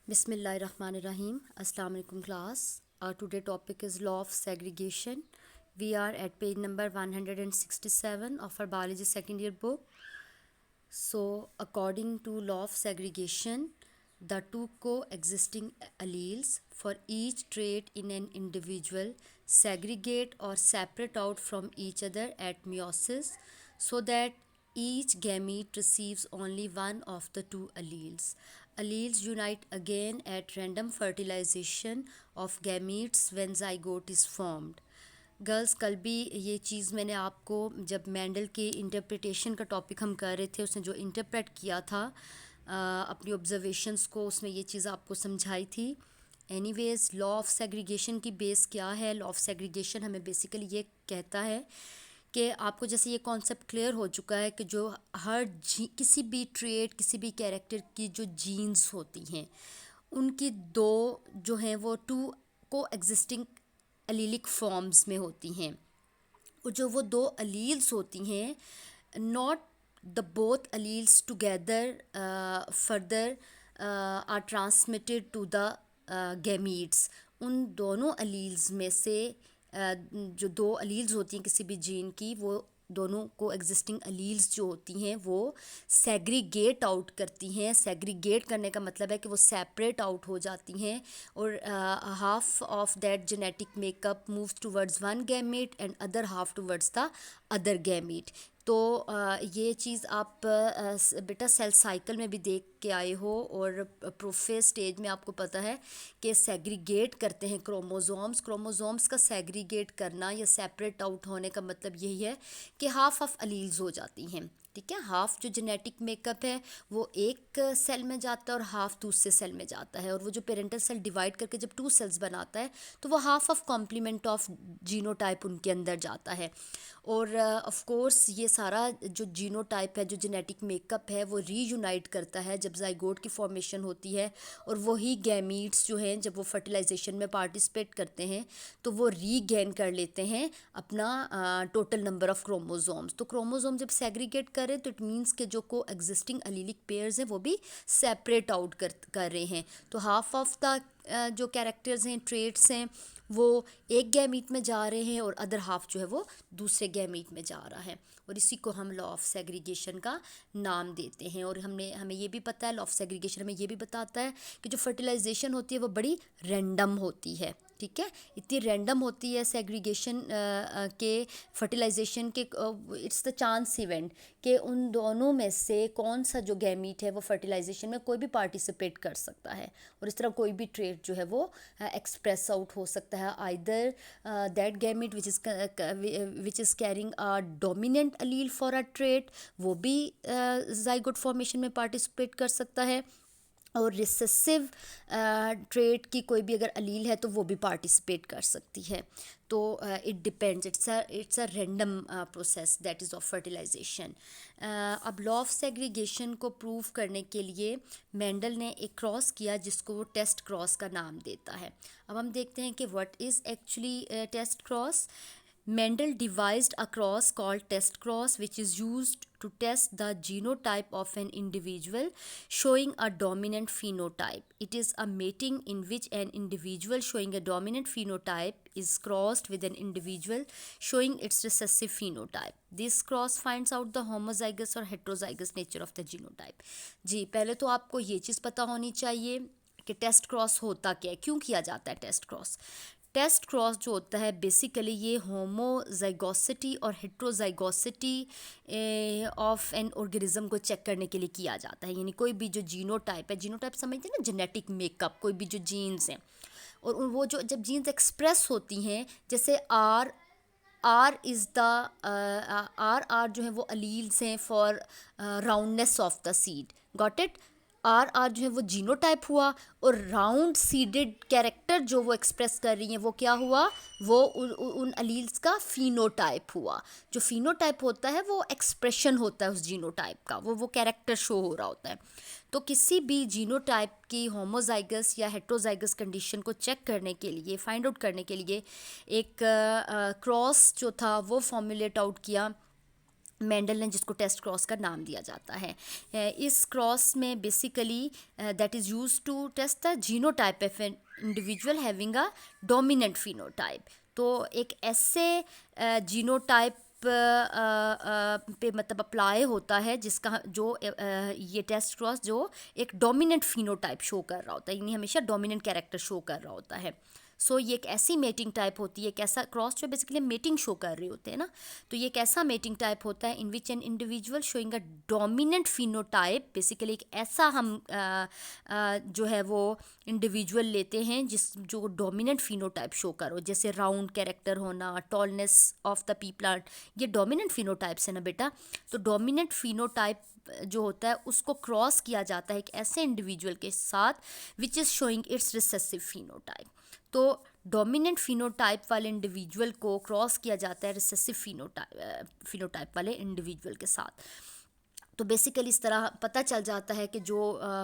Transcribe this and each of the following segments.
Bismillahirrahmanirrahim. Assalamu alaikum class. Our today topic is law of segregation. We are at page number 167 of our biology second year book. So, according to law of segregation, the two coexisting alleles for each trait in an individual segregate or separate out from each other at meiosis so that each gamete receives only one of the two alleles. Alleles unite again at random fertilization of gametes when zygote is formed. Girls कल भी ये चीज़ मैंने आपको जब Mendel के interpretation का topic हम कर रहे थे उसने जो इंटरप्रेट किया था अपनी ऑब्जर्वेशंस को उसमें ये चीज़ आपको समझाई थी। एनीवेज लॉ ऑफ सेग्रीगेशन की बेस क्या है? लॉ ऑफ सेग्रीगेशन हमें बेसिकली ये कहता है कि आपको जैसे ये कॉन्सेप्ट क्लियर हो चुका है कि जो किसी भी ट्रेट किसी भी कैरेक्टर की जो जीन्स होती हैं उनकी दो जो हैं वो टू को एग्जिस्टिंग अलीलिक फॉर्म्स में होती हैं और जो वो दो अलील्स होती हैं not the both alleles together further are transmitted to the gametes. उन दोनों अलील्स में से जो दो अलील्स होती हैं किसी भी जीन की वो दोनों को एग्जिस्टिंग अलील्स जो होती हैं वो सेग्रीगेट आउट करती हैं। सेग्रीगेट करने का मतलब है कि वो सेपरेट आउट हो जाती हैं और half of that genetic makeup moves towards one gamete and other half towards the other gamete. तो ये चीज़ आप बेटा सेल साइकिल में भी देख के आए हो और प्रोफेज स्टेज में आपको पता है कि सेग्रीगेट करते हैं क्रोमोसोम्स का सेग्रीगेट करना या सेपरेट आउट होने का मतलब यही है कि हाफ ऑफ अलील्स हो जाती हैं। ठीक है, हाफ जो जेनेटिक मेकअप है वो एक सेल में जाता है और हाफ दूसरे सेल में जाता है और वो जो पेरेंटल सेल डिवाइड करके जब टू सेल्स बनाता है तो वो half of complement of genotype उनके अंदर जाता है। और ऑफ कोर्स ये सारा जो जीनोटाइप है जो जेनेटिक मेकअप है वो रीयूनाइट करता है जब जाइगोट की फॉर्मेशन होती है और वही गैमीट्स जो हैं जब वो फर्टिलाइजेशन में पार्टिसिपेट करते हैं तो वो रीगेन कर लेते हैं अपना टोटल नंबर ऑफ क्रोमोसोम्स। तो क्रोमोसोम जब सेग्रीगेट करें तो इट मीन्स के जो को एग्जिस्टिंग अलीलिक पेयर्स हैं वो भी सेपरेट आउट कर रहे हैं। तो हाफ ऑफ द जो कैरेक्टर्स हैं ट्रेट्स हैं वो एक गैमीट में जा रहे हैं और अदर हाफ जो है वो दूसरे गैमीट में जा रहा है और इसी को हम लॉ ऑफ सेग्रीगेशन का नाम देते हैं। और हमें ये भी पता है लॉ ऑफ सेग्रीगेशन हमें ये भी बताता है कि जो फर्टिलाइजेशन होती है वो बड़ी रैंडम होती है। ठीक है, इतनी रैंडम होती है सेग्रीगेशन के फर्टिलाइजेशन के इट्स द चांस इवेंट कि उन दोनों में से कौन सा जो गैमीट है वो फर्टिलाइजेशन में कोई भी पार्टिसिपेट कर सकता है और इस तरह कोई भी ट्रेट जो है वो एक्सप्रेस आउट हो सकता है। Either that gamete which is carrying a dominant Aleel for a trait वो भी जाइगोट फॉर्मेशन में पार्टिसिपेट कर सकता है और रिसेसिव ट्रेट की कोई भी अगर अलील है तो वो भी पार्टिसिपेट कर सकती है। तो it depends, it's a random process that is of fertilization. अब लॉ ऑफ सेग्रीगेशन को प्रूव करने के लिए मेंडल ने एक क्रॉस किया जिसको वो टेस्ट क्रॉस का नाम देता है। अब हम देखते हैं कि what is actually test cross. Mendel devised a cross called test cross which is used to test the genotype of an individual showing a dominant phenotype. It is a mating in which an individual showing a dominant phenotype is crossed with an individual showing its recessive phenotype. This cross finds out the homozygous or heterozygous nature of the genotype. जी, पहले तो आपको ये चीज़ पता होनी चाहिए कि test cross होता क्या है, क्यों किया जाता है टेस्ट क्रॉस। टेस्ट क्रॉस जो होता है बेसिकली ये होमोजाइगोसिटी और हेट्रोजाइगोसिटी ऑफ एन ऑर्गेनिज्म को चेक करने के लिए किया जाता है। यानी कोई भी जो जीनोटाइप समझते हैं ना, जेनेटिक मेकअप, कोई भी जो जीन्स हैं और वो जो जब जीन्स एक्सप्रेस होती हैं जैसे आर इज़ द आर जो है वो अलील्स हैं for roundness of the seed, got it. R जो है वो जीनोटाइप हुआ और राउंड सीडेड कैरेक्टर जो वो एक्सप्रेस कर रही हैं वो क्या हुआ, वो उन अलील्स का फिनोटाइप हुआ। जो फिनोटाइप होता है वो एक्सप्रेशन होता है उस जीनोटाइप का, वो कैरेक्टर शो हो रहा होता है। तो किसी भी जीनोटाइप की होमोजाइगस या हेट्रोजाइगस कंडीशन को चेक करने के लिए, फाइंड आउट करने के लिए एक क्रॉस जो था वो फॉर्मुलेट आउट किया मेंडल ने जिसको टेस्ट क्रॉस का नाम दिया जाता है। इस क्रॉस में basically that is use to test the genotype of an individual having a dominant phenotype. तो एक ऐसे जीनोटाइप पे मतलब अप्लाई होता है जिसका जो ये टेस्ट क्रॉस जो एक डोमिनेंट फिनोटाइप शो कर रहा होता है, यानी हमेशा डोमिनेंट कैरेक्टर शो कर रहा होता है। सो ये एक ऐसी मेटिंग टाइप होती है, एक ऐसा क्रॉस जो बेसिकली मेटिंग शो कर रहे होते हैं ना। तो ये एक ऐसा मेटिंग टाइप होता है in which an individual showing a dominant phenotype, basically एक ऐसा हम जो है वो इंडिविजुअल लेते हैं जो डोमिनेंट फिनोटाइप शो करो, जैसे राउंड कैरेक्टर होना, tallness of the P plant, ये डोमिनेंट फिनोटाइप्स है ना बेटा। तो डोमिनेंट फिनोटाइप जो होता है उसको क्रॉस किया जाता है एक ऐसे इंडिविजुअल के साथ which is showing it's recessive phenotype. तो डोमिनेंट फिनोटाइप वाले इंडिविजुअल को क्रॉस किया जाता है रिसेसिव फिनोटाइप वाले इंडिविजुअल के साथ। तो बेसिकली इस तरह पता चल जाता है कि जो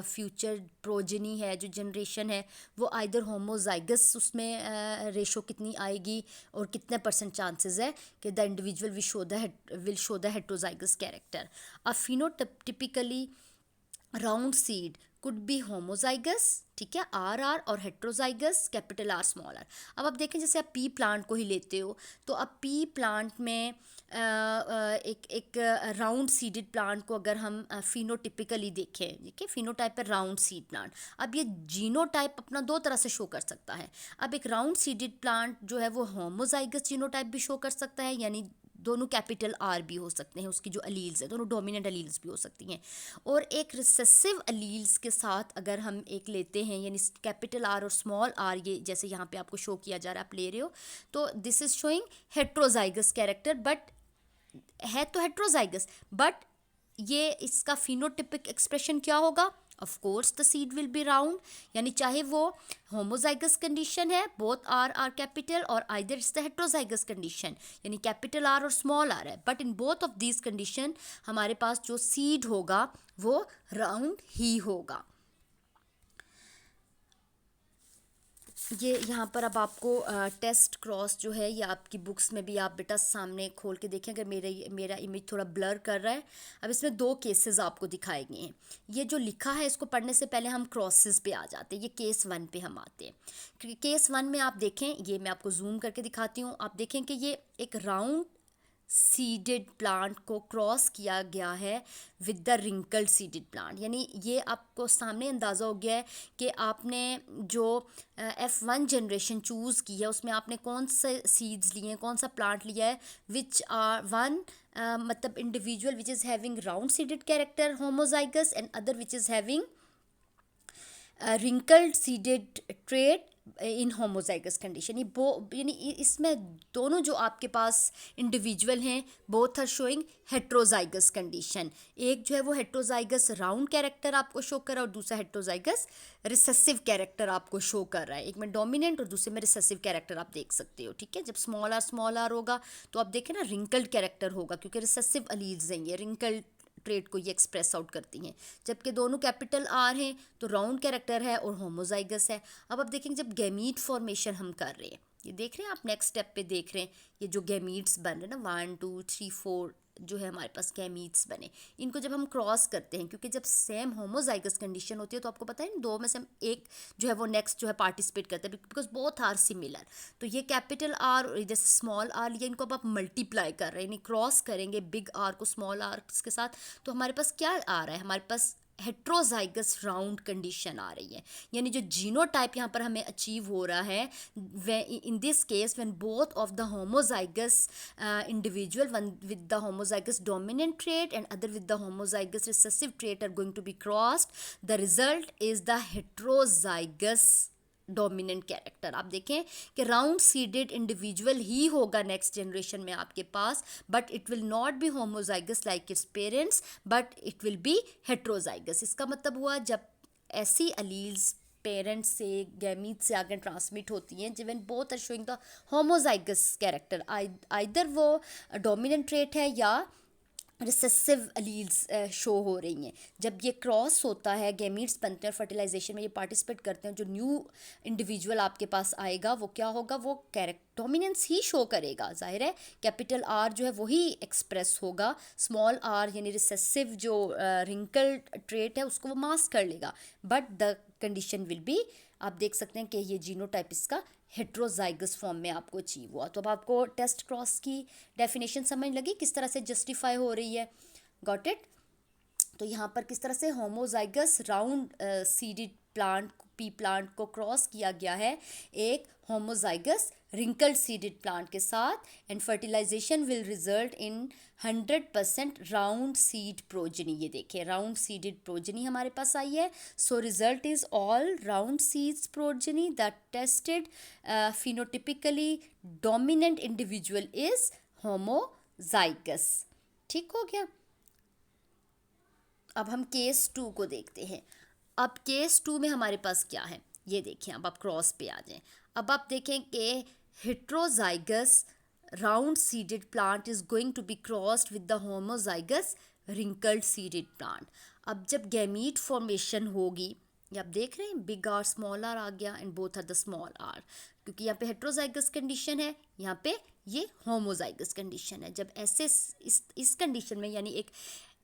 फ्यूचर प्रोजेनी है, जो जनरेशन है, वो आइदर होमोजाइगस उसमें रेशो कितनी आएगी और कितने परसेंट चांसेस है कि the individual will show the heterozygous character. A phenotypically round seed could be homozygous, ठीक है, आर और heterozygous capital R small R. अब आप देखें जैसे आप पी प्लांट को ही लेते हो, तो अब पी प्लांट में एक राउंड सीडेड प्लांट को अगर हम फिनोटिपिकली देखें, ठीक है, फिनोटाइप है राउंड सीड प्लांट। अब ये जीनोटाइप अपना दो तरह से शो कर सकता है। अब एक राउंड सीडेड प्लांट जो है वो होमोजाइगस जीनोटाइप भी शो कर सकता है, यानी दोनों कैपिटल आर भी हो सकते हैं, उसकी जो अलील्स है दोनों डोमिनेंट अलील्स भी हो सकती हैं। और एक रिसेसिव अलील्स के साथ अगर हम एक लेते हैं, यानी कैपिटल आर और स्मॉल आर, ये जैसे यहाँ पे आपको शो किया जा रहा है, आप ले रहे हो, तो this is showing heterozygous character, but है तो हेट्रोजाइगस, बट ये इसका फिनोटिपिक एक्सप्रेशन क्या होगा? Of course the seed will be round, यानी चाहे वो होमोजाइगस कंडीशन है, बोथ आर कैपिटल, और either it's the heterozygous condition, यानी कैपिटल आर और स्मॉल आर है, but in both of these condition हमारे पास जो सीड होगा वो राउंड ही होगा। ये यहाँ पर अब आपको टेस्ट क्रॉस जो है ये आपकी बुक्स में भी आप बेटा सामने खोल के देखें, अगर मेरा इमेज थोड़ा ब्लर कर रहा है। अब इसमें दो केसेस आपको दिखाए गए हैं। ये जो लिखा है इसको पढ़ने से पहले हम क्रॉसेस पे आ जाते हैं, ये केस 1 पे हम आते हैं। केस 1 में आप देखें, ये मैं आपको जूम करके दिखाती हूँ, आप देखें कि ये एक राउंड सीडेड प्लांट को क्रॉस किया गया है with the wrinkled seeded plant, यानी ये आपको सामने अंदाज़ा हो गया है कि आपने जो F1 जनरेशन चूज़ की है उसमें आपने कौन से सीड्स लिए हैं, कौन सा प्लांट लिया है, विच आर वन मतलब individual which is having round seeded character homozygous and other which is having wrinkled seeded trait in homozygous condition. यानी इसमें दोनों जो आपके पास इंडिविजुअल हैं both are showing heterozygous condition. एक जो है वो हेट्रोजाइगस राउंड कैरेक्टर आपको शो कर रहा है और दूसरा हेट्रोजाइगस रिसेसिव कैरेक्टर आपको शो कर रहा है। एक में डोमिनेंट और दूसरे में रिसेसिव कैरेक्टर आप देख सकते हो, ठीक है। जब स्मॉल आर होगा तो आप देखें ना रिंकल्ड कैरेक्टर होगा, क्योंकि रिसेसिव अलील्स हैं, ये रिंकल्ड ट्रेट को ये एक्सप्रेस आउट करती हैं। जबकि दोनों कैपिटल आर हैं तो राउंड कैरेक्टर है और होमोजाइगस है। अब आप देखेंगे जब गैमीट फॉर्मेशन हम कर रहे हैं, ये देख रहे हैं आप नेक्स्ट स्टेप पे देख रहे हैं, ये जो गैमीट्स बन रहे हैं ना 1 2 3 4 जो है हमारे पास गैमीट्स बने, इनको जब हम क्रॉस करते हैं, क्योंकि जब सेम होमोजाइगस कंडीशन होती है तो आपको पता है इन दो में से हम एक जो है वो नेक्स्ट जो है पार्टिसिपेट करते हैं, बिकॉज बोथ आर सिमिलर। तो ये कैपिटल आर और जैसे स्मॉल आर लिया, इनको अब आप मल्टीप्लाई कर रहे हैं, यानी क्रॉस करेंगे बिग आर को स्मॉल आर के साथ, तो हमारे पास क्या आ रहा है, हमारे पास हेट्रोजाइगस राउंड कंडीशन आ रही है। यानी जो जीनोटाइप यहाँ पर हमें अचीव हो रहा है in this case when both of the homozygous individual, one with the homozygous dominant trait and other with the homozygous recessive trait are going to be crossed, the result is the heterozygous dominant character. आप देखें कि round seeded individual ही होगा next generation में आपके पास, but it will not be homozygous like its parents, but it will be heterozygous. इसका मतलब हुआ जब ऐसी अलील्स पेरेंट्स से गैमीट से आगे ट्रांसमिट होती हैं given both are showing the homozygous character, either वो डोमिनेंट ट्रेट है या रिसेसिव अलील्स शो हो रही हैं। जब ये क्रॉस होता है, गैमीट्स बनते हैं और फर्टिलाइजेशन में ये पार्टिसिपेट करते हैं, जो न्यू इंडिविजुअल आपके पास आएगा वो क्या होगा, वो कैरेक्टर डोमिनेंस ही शो करेगा। जाहिर है कैपिटल आर जो है वही एक्सप्रेस होगा, स्मॉल आर यानी रिसेसिव जो रिंकल ट्रेट है उसको वो मास्क कर लेगा, but the condition will be, आप देख सकते हैं कि ये जीनोटाइप इसका हेट्रोजाइगस फॉर्म में आपको अचीव हुआ। तो अब आपको टेस्ट क्रॉस की डेफिनेशन समझ लगी किस तरह से जस्टिफाई हो रही है। Got it. तो यहाँ पर किस तरह से homozygous round seeded plant P plant को क्रॉस किया गया है एक होमोजाइगस रिंकल्ड सीडेड प्लांट के साथ, and fertilization will result in 100% round seed progeny. ये देखिए राउंड सीडेड प्रोजनी हमारे पास आई है। So result is all round seeds progeny that tested phenotypically dominant individual is homozygous. ठीक हो गया। अब हम केस 2 को देखते हैं। अब केस 2 में हमारे पास क्या है, ये देखिए। अब आप क्रॉस पे आ जाएं। अब आप देखें कि heterozygous round seeded plant is going to be crossed with the homozygous wrinkled seeded plant. अब जब गैमीट फॉर्मेशन होगी, ये आप देख रहे हैं बिग आर स्मॉल आर आ गया and both are the small R, क्योंकि यहाँ पे हेट्रोजाइगस कंडीशन है, यहाँ पे ये होमोजाइगस कंडीशन है। जब ऐसे इस कंडीशन में यानी एक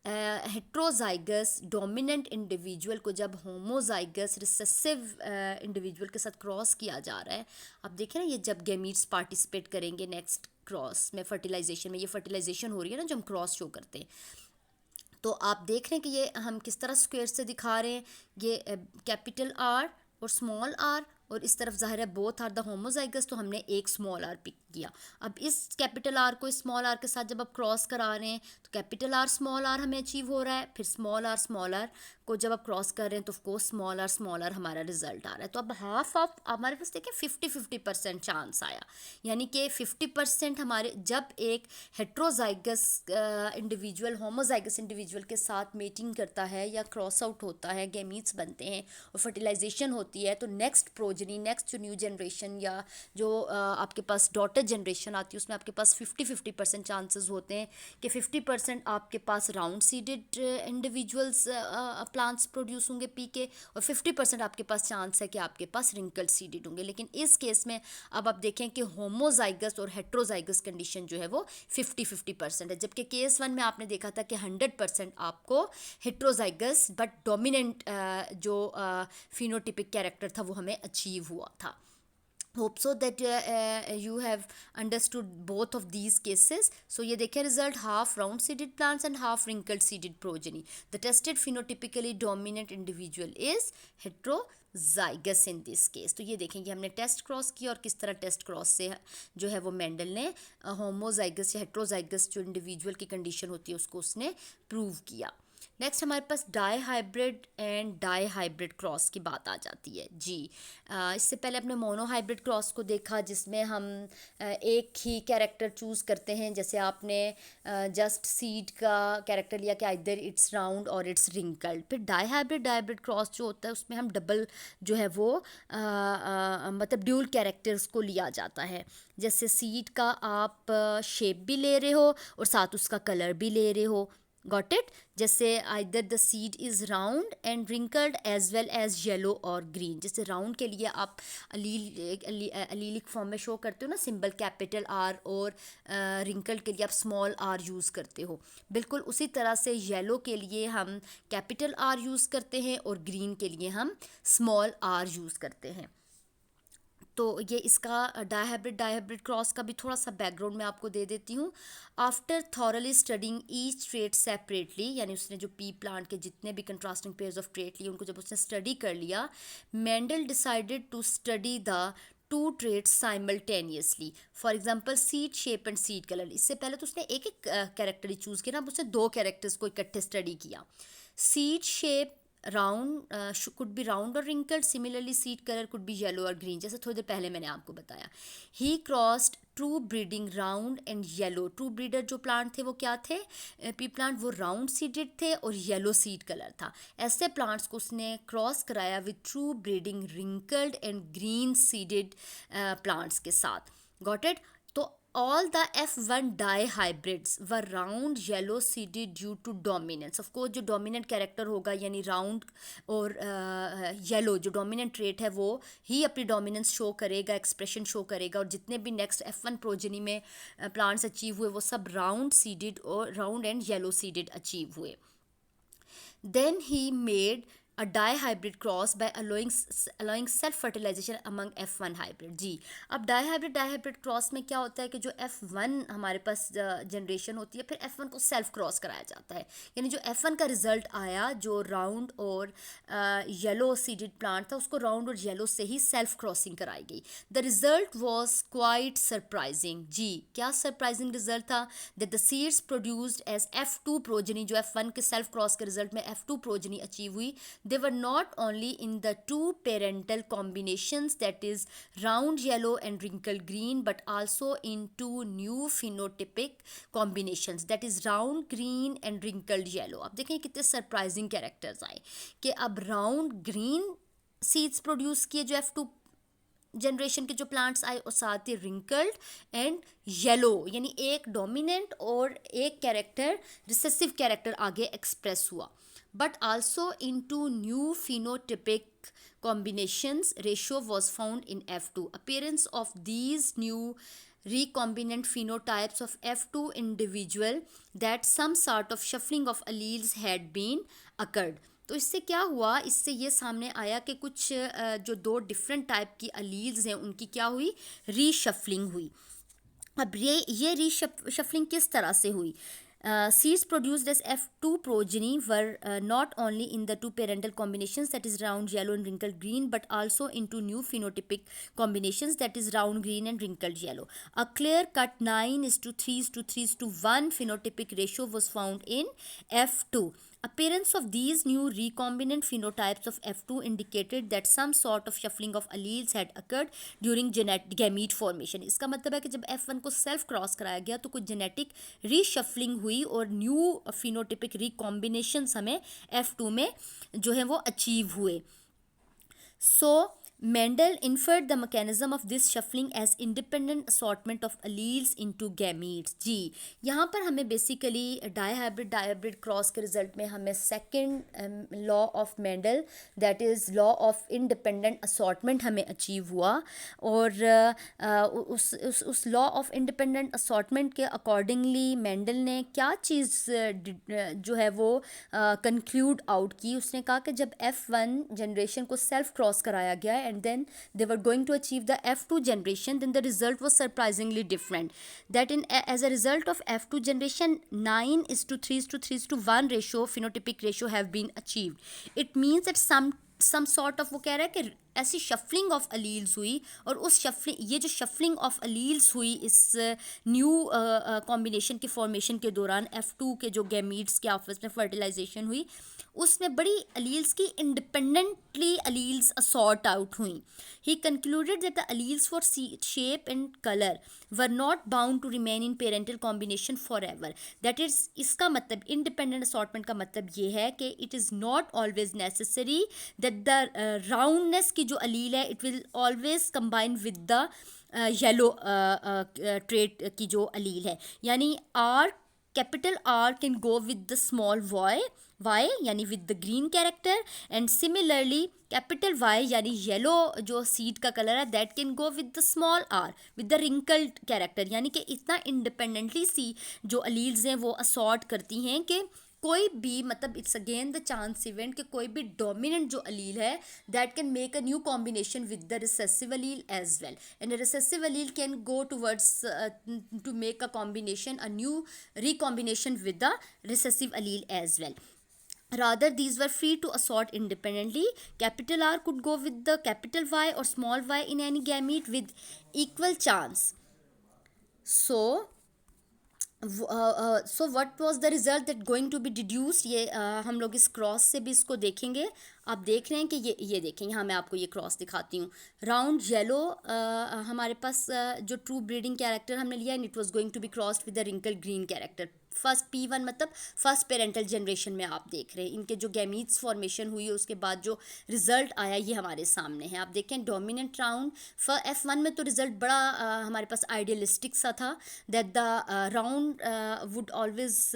हेट्रोजाइगस डोमिनेंट इंडिविजुअल को जब होमोजाइगस रिसेसिव इंडिविजुअल के साथ क्रॉस किया जा रहा है, अब देखें ना ये जब गैमीट्स पार्टिसिपेट करेंगे नेक्स्ट क्रॉस में फर्टिलाइजेशन में, ये फर्टिलाइजेशन हो रही है ना जब हम क्रॉस शो करते हैं, तो आप देख रहे हैं कि ये हम किस तरह स्क्वायर से दिखा रहे हैं। ये कैपिटल आर और स्मॉल आर, और इस तरफ ज़ाहिर है बोथ आर द होमोजाइगस, तो हमने एक स्मॉल आर पिक किया। अब इस कैपिटल आर को स्मॉल आर के साथ जब आप क्रॉस करा रहे हैं तो कैपिटल आर स्मॉल आर हमें अचीव हो रहा है, फिर स्मॉल आर को जब आप क्रॉस कर रहे हैं तो ऑफकोर्स स्मॉल आर हमारा रिजल्ट आ रहा है। तो अब हाफ ऑफ हमारे पास देखिए 50-50% चांस आया, यानी कि 50% हमारे जब एक हेट्रोजाइगस इंडिविजुअल होमोजाइगस इंडिविजुअल के साथ मेटिंग करता है या क्रॉस आउट होता है, गैमीट्स बनते हैं और फर्टिलाइजेशन होती है, तो नेक्स्ट प्रोजनी नेक्स्ट जो न्यू जनरेशन या जो आपके पास डॉटर जनरेशन आती है उसमें आपके पास 50-50% चांसेस होते हैं कि 50% आपके पास round seeded individuals plants produce होंगे पी के, और 50% आपके पास चांस है कि आपके पास रिंकल्ड सीडेड होंगे। लेकिन इस केस में अब आप देखें कि होमोजाइगस और हेट्रोजाइगस कंडीशन जो है वो 50-50% है, जबकि केस 1 में आपने देखा था कि 100% आपको हेट्रोजाइगस बट डोमिनेंट जो फिनोटिपिक कैरेक्टर था वो हमें अचीव हुआ था। Hope so that you have understood both of these cases. So ये देखें result, half round seeded plants and half wrinkled seeded progeny. The tested phenotypically dominant individual is heterozygous in this case. तो ये देखें कि हमने test cross किया और किस तरह टेस्ट क्रॉस से जो है वो मेंडल ने होमोजाइगस या हेट्रोजाइगस जो इंडिविजुअल की कंडीशन होती है उसको उसने प्रूव किया। नेक्स्ट हमारे पास dihybrid and dihybrid cross की बात आ जाती है जी। इससे पहले अपने मोनो हाइब्रिड क्रॉस को देखा जिसमें हम एक ही कैरेक्टर चूज़ करते हैं, जैसे आपने जस्ट सीड का कैरेक्टर लिया कि आइदर इट्स राउंड और इट्स रिंकल्ड। फिर डाई हाइब्रिड क्रॉस जो होता है उसमें हम डबल जो है वो मतलब ड्यूल कैरेक्टर्स को लिया जाता है, जैसे सीड का आप शेप भी ले रहे हो और साथ उसका कलर भी ले रहे हो। Got it. जैसे either the seed is round and wrinkled as well as yellow और ग्रीन। जैसे राउंड के लिए आप अलीलिक फॉर्म में शो करते हो ना सिंबल कैपिटल आर, और रिंकल्ड के लिए आप स्मॉल आर यूज़ करते हो। बिल्कुल उसी तरह से येलो के लिए हम कैपिटल आर यूज़ करते हैं और ग्रीन के लिए हम स्मॉल आर यूज़ करते हैं। तो ये इसका डायहाइब्रिड क्रॉस का भी थोड़ा सा बैकग्राउंड मैं आपको दे देती हूँ। After thoroughly studying each trait separately, यानी उसने जो पी प्लांट के जितने भी कंट्रास्टिंग पेयर्स ऑफ ट्रेट लिए उनको जब उसने स्टडी कर लिया, Mendel decided to study the two traits simultaneously. For example seed shape and seed colour. इससे पहले तो उसने एक एक कैरेक्टर ही चूज़ किया ना, अब उसने दो कैरेक्टर्स को इकट्ठे स्टडी किया। Seed shape round could be round और wrinkled, similarly seed colour could be yellow और ग्रीन, जैसे थोड़ी देर पहले मैंने आपको बताया। He crossed true breeding round and yellow. True breeder जो प्लांट थे वो क्या थे, पी प्लांट, वो राउंड सीडेड थे और येलो सीड कलर था। ऐसे प्लांट्स को उसने क्रॉस कराया with true breeding wrinkled and green seeded plants के साथ। Got it. तो all the F1 dihybrids were round yellow seeded due to dominance. Of course जो dominant character होगा यानी round और yellow जो dominant trait है वो ही अपनी dominance show करेगा, expression show करेगा, और जितने भी next F1 progeny में plants achieve हुए वो सब round seeded और round and yellow seeded achieve हुए. Then he made a dihybrid cross by allowing self fertilization among F1 hybrid. जी, अब डाईहाइब्रिड क्रॉस में क्या होता है कि जो F1 हमारे पास जनरेशन होती है फिर F1 को सेल्फ क्रॉस कराया जाता है, यानी जो F1 का रिजल्ट आया जो राउंड और येलो सीडेड प्लांट था उसको राउंड और येलो से ही सेल्फ क्रॉसिंग कराई गई. The result was quite surprising. जी, क्या सरप्राइजिंग रिजल्ट था? That the seeds produced as F2 progeny, जो F1 के सेल्फ क्रॉस के रिजल्ट में F2 प्रोजनी अचीव हुई, they were not only in the two parental combinations, that is round yellow and wrinkled green, but also in two new phenotypic combinations, that is round green and wrinkled yellow. अब देखें कितने surprising characters आए कि अब round green seeds produce किए जो F2 generation के जो प्लांट्स आए और साथ ही रिंकल्ड एंड येलो, यानी एक डोमिनेंट और एक कैरेक्टर रिसेसिव कैरेक्टर आगे एक्सप्रेस हुआ. But also into new phenotypic combinations ratio was found in F2. Appearance of these new recombinant phenotypes of F2 individual that some sort of shuffling of alleles had been occurred. तो इससे क्या हुआ, इससे ये सामने आया कि कुछ जो दो डिफरेंट टाइप की अलील्स हैं उनकी क्या हुई, रीशफलिंग हुई. अब ये रीशफलिंग किस तरह से हुई? Seeds produced as F2 progeny were not only in the two parental combinations, that is round yellow and wrinkled green, but also into new phenotypic combinations, that is round green and wrinkled yellow. A clear-cut 9:3:3:1 phenotypic ratio was found in F2. Appearance of these new recombinant phenotypes of F2 indicated that some sort of shuffling of alleles had occurred during gamete formation. इसका मतलब है कि जब F1 को self cross कराया गया तो कुछ जेनेटिक रीशफलिंग हुई और न्यू फिनोटिपिक रिकॉम्बिनेशंस हमें F2 में जो है वो अचीव हुए. So Mendel inferred the mechanism of this shuffling as independent assortment of alleles into gametes. जी, यहाँ पर हमें बेसिकली डाईहाइब्रिड क्रॉस के रिजल्ट में हमें second law of Mendel, that is law of independent assortment हमें अचीव हुआ. और उस लॉ ऑफ इंडिपेंडेंट असॉर्टमेंट के अकॉर्डिंगली मेंडल ने क्या चीज़ जो है वो कंक्लूड आउट की. उसने कहा कि जब F1 जनरेशन को सेल्फ क्रॉस कराया गया and then they were going to achieve the F2 generation, then the result was surprisingly different. That as a result of F2 generation, 9:3:3:1 ratio, phenotypic ratio have been achieved. It means that some sort of, वो कह रहा है कि ऐसी shuffling of alleles हुई, और उस ये जो शफलिंग ऑफ अलील्स हुई इस न्यू कॉम्बिनेशन के फॉर्मेशन के दौरान F2 के जो गैमीट्स के आपस में फर्टिलाइजेशन हुई उसमें बड़ी अलील्स की इंडिपेंडेंटली अलील्स असॉर्ट आउट हुई. He concluded that the alleles for shape and colour were not bound to remain in parental combination forever that. Is इज़, इसका मतलब इंडिपेंडेंट असॉर्टमेंट का मतलब ये है कि it is not always necessary that the roundness की जो अलील है it will always combine with the yellow trait की जो अलील है, यानी capital R can go with the small y यानी with the green character, and similarly capital Y यानी yellow जो सीड का कलर है that can go with the small r with the wrinkled character. यानी कि इतना इंडिपेंडेंटली सी जो alleles हैं वो असॉर्ट करती हैं कि कोई भी, मतलब it's again the chance event कि कोई भी डोमिनेंट जो अलील है that can make a new combination with the recessive allele as well, and recessive allele can go towards to make a combination, a new recombination with the recessive allele as well. Rather, these were free to assort independently. Capital R could go with the capital Y or small y in any gamete with equal chance. So what was the result that going to be deduced? ये हम लोग इस cross से भी इसको देखेंगे. आप देख रहे हैं कि ये देखें, यहाँ मैं आपको ये क्रॉस दिखाती हूँ. राउंड येलो हमारे पास जो ट्रू ब्रीडिंग कैरेक्टर हमने लिया, and it was going to be crossed with the wrinkle green character first P1 मतलब फर्स्ट पेरेंटल जनरेशन में आप देख रहे हैं इनके जो गैमीट्स फॉर्मेशन हुई है उसके बाद जो रिजल्ट आया ये हमारे सामने है। आप देखें डोमिनेंट राउंड F1 में तो रिजल्ट बड़ा हमारे पास आइडियलिस्टिक सा था, that the round would always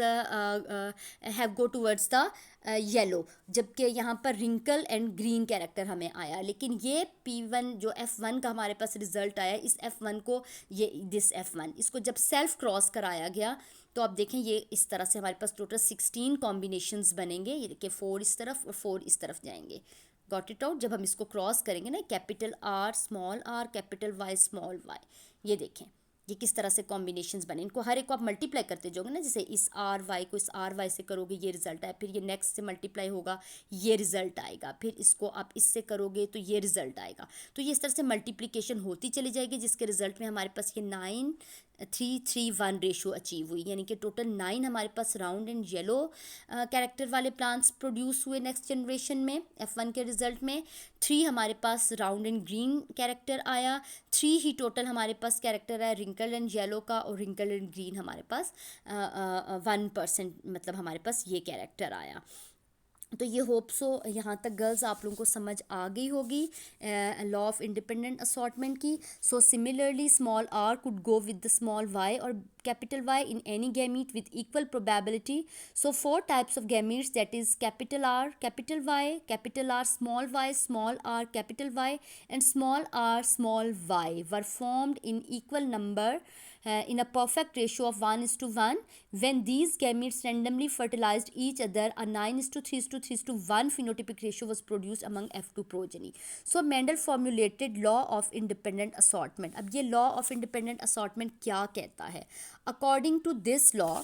have go towards the yellow, जबकि यहाँ पर रिंकल एंड ग्रीन कैरेक्टर हमें आया। लेकिन ये P1 जो F1 का हमारे पास रिजल्ट आया, इस F1 को ये दिस F1 इसको जब सेल्फ क्रॉस कराया गया तो आप देखें ये इस तरह से हमारे पास टोटल 16 कॉम्बिनेशंस बनेंगे। ये देखिए 4 इस तरफ और 4 इस तरफ जाएंगे। Got it out. जब हम इसको क्रॉस करेंगे ना, capital R small r capital Y small y, ये देखें ये किस तरह से कॉम्बिनेशंस बने। इनको हर एक को आप मल्टीप्लाई करते जाओगे ना, जैसे इस RY को इस RY से करोगे ये रिजल्ट आए, फिर ये नेक्स्ट से मल्टीप्लाई होगा ये रिजल्ट आएगा, फिर इसको आप इससे करोगे तो ये रिजल्ट आएगा। तो ये इस तरह से मल्टीप्लिकेशन होती चली जाएगी जिसके रिजल्ट में हमारे पास ये 9:3:1 रेशो अचीव हुई, यानी कि टोटल 9 हमारे पास राउंड एंड येलो कैरेक्टर वाले प्लांट्स प्रोड्यूस हुए नेक्स्ट जनरेशन में F1 के रिजल्ट में। 3 हमारे पास राउंड एंड ग्रीन कैरेक्टर आया, 3 ही टोटल हमारे पास कैरेक्टर आया रिंकल एंड येलो का, और रिंकल एंड ग्रीन हमारे पास 1% मतलब हमारे पास ये कैरेक्टर आया। तो ये होप सो यहाँ तक गर्ल्स आप लोगों को समझ आ गई होगी लॉ ऑफ इंडिपेंडेंट असॉर्टमेंट की। So similarly small r could go with the small y और capital Y in any gamete with equal probability. So 4 types of gametes, that is capital R, capital Y, capital R, small r, capital Y, and small r, small y were formed in equal number in a perfect ratio of 1:1. When these gametes randomly fertilized each other, a 9:3:3:1 phenotypic ratio was produced among F2 progeny. So Mendel formulated law of independent assortment. अब ये law of independent assortment क्या कहता है? According to this law,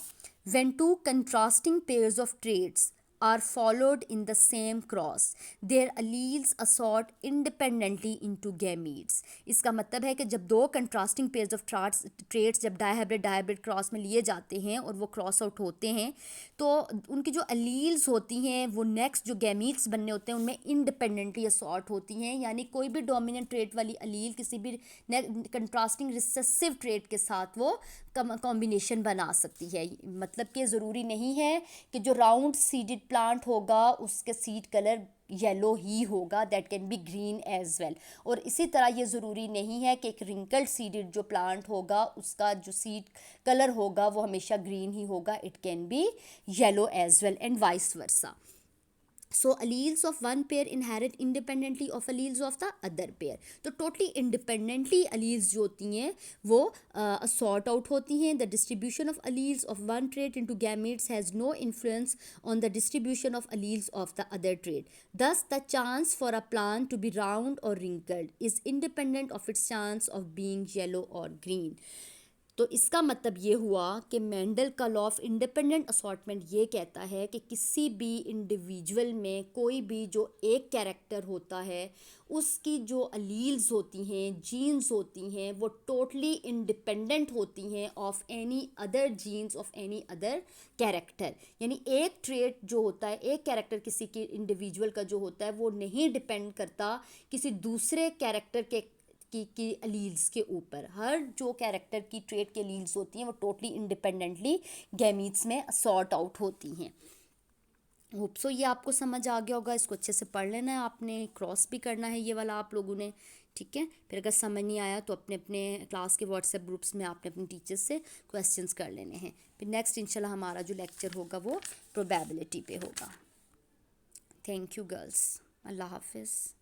when two contrasting pairs of traits are followed in the same cross, their alleles assort independently into gametes. इसका मतलब है कि जब दो contrasting pairs of traits जब डायहाइब्रिड क्रॉस में लिए जाते हैं और वो क्रॉस आउट होते हैं तो उनकी जो अलील्स होती हैं वो नेक्स्ट जो गैमीट्स बनने होते हैं उनमें इंडिपेंडेंटली असॉर्ट होती हैं। यानी कोई भी डोमिनेंट ट्रेट वाली अलील किसी भी कंट्रास्टिंग रिसेसिव ट्रेट के साथ वो कॉम्बिनेशन बना सकती है। मतलब कि ज़रूरी नहीं है कि जो राउंड सीडेड प्लांट होगा उसके सीड कलर येलो ही होगा, that can be green as well. और इसी तरह ये ज़रूरी नहीं है कि एक रिंकल्ड सीडेड जो प्लांट होगा उसका जो सीड कलर होगा वो हमेशा ग्रीन ही होगा, it can be yellow as well and vice versa. So alleles of one pair inherit independently of alleles of the other pair. तो totally independently alleles जो होती हैं वो sort out होती हैं. The distribution of alleles of one trait into gametes has no influence on the distribution of alleles of the other trait. Thus the chance for a plant to be round or wrinkled is independent of its chance of being yellow or green. तो इसका मतलब ये हुआ कि Mendel का law of independent assortment ये कहता है कि किसी भी इंडिविजुअल में कोई भी जो एक कैरेक्टर होता है उसकी जो अलील्स होती हैं, जीन्स होती हैं, वो टोटली इंडिपेंडेंट होती हैं of any other jeans of any other character. यानी एक ट्रेट जो होता है, एक कैरेक्टर किसी की इंडिविजुअल का जो होता है वो नहीं डिपेंड करता किसी दूसरे कैरेक्टर के की अलील्स के ऊपर। हर जो कैरेक्टर की ट्रेट के अलील्स होती हैं वो टोटली इंडिपेंडेंटली गैमीट्स में सॉर्ट आउट होती हैं। होप सो ये आपको समझ आ गया होगा। इसको अच्छे से पढ़ लेना है आपने, क्रॉस भी करना है ये वाला आप लोगों ने, ठीक है। फिर अगर समझ नहीं आया तो अपने अपने क्लास के व्हाट्सएप ग्रुप्स में आपने अपने टीचर्स से क्वेश्चंस कर लेने हैं। फिर नेक्स्ट इंशाल्लाह हमारा जो लेक्चर होगा वो प्रोबेबिलिटी पे होगा। थैंक यू गर्ल्स, अल्लाह हाफिज़।